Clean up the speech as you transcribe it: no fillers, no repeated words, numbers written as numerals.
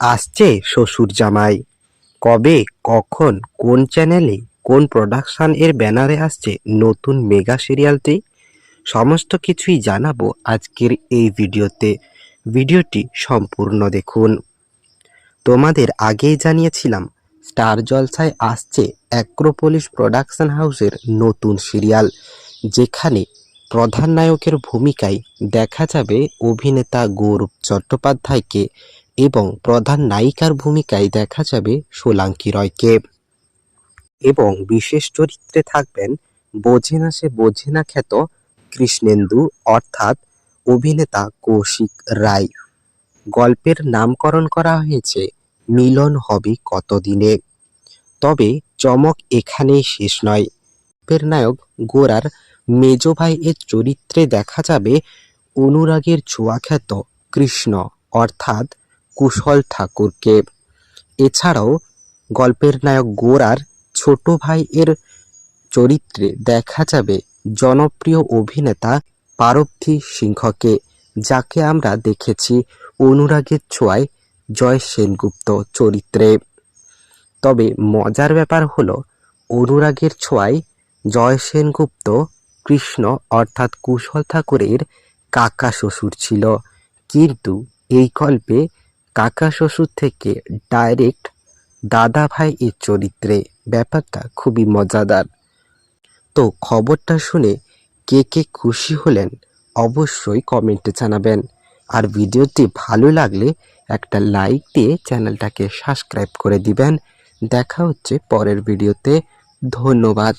আসছে শ্বশুর জামাই। কবে, কখন, কোন চ্যানেলে, কোন প্রোডাকশন এর ব্যানারে আসছে নতুন মেগা সিরিয়ালটি, সমস্ত কিছুই জানাবো আজকের এই ভিডিওতে। ভিডিওটি সম্পূর্ণ দেখুন। তোমাদের আগেই জানিয়েছিলাম স্টার জলসায় আসছে অ্যাক্রোপলিস প্রোডাকশন হাউসের নতুন সিরিয়াল, যেখানে প্রধান নায়কের ভূমিকায় দেখা যাবে অভিনেতা গৌরব চট্টোপাধ্যায়কে এবং প্রধান নায়িকার ভূমিকায় দেখা যাবে সোলাঙ্কি রয়কে, এবং বিশেষ চরিত্রে থাকবেন বোঝে না সে বোঝে না খ্যাত কৃষ্ণেন্দু অর্থাৎ অভিনেতা কৌশিক রায়। গল্পের নামকরণ করা হয়েছে মিলন হবে কতদিনে। তবে চমক এখানেই শেষ নয়। গল্পের নায়ক গোরার মেজ ভাই এর চরিত্রে দেখা যাবে অনুরাগের ছোঁয়াখ্যাত কৃষ্ণ অর্থাৎ কুশল ঠাকুরকে। এছাড়াও গল্পের নায়ক গোরার ছোট ভাই এর চরিত্রে দেখা যাবে জনপ্রিয় অভিনেতা পারথী সিংহকে, যাকে আমরা দেখেছি অনুরাগের ছোঁয়ায় জয় সেনগুপ্ত চরিত্রে। তবে মজার ব্যাপার হলো অনুরাগের ছোঁয়ায় জয় সেনগুপ্ত কৃষ্ণ অর্থাৎ কুশল ঠাকুরের কাকা শ্বশুর ছিল, কিন্তু এই গল্পে কাকা শ্বশুর থেকে ডাইরেক্ট দাদা ভাই এর চরিত্রে। ব্যাপারটা খুবই মজাদার। তো খবরটা শুনে কে কে খুশি হলেন অবশ্যই কমেন্টে জানাবেন। আর ভিডিওটি ভালো লাগলে একটা লাইক দিয়ে চ্যানেলটাকে সাবস্ক্রাইব করে দিবেন। দেখা হচ্ছে পরের ভিডিওতে। ধন্যবাদ।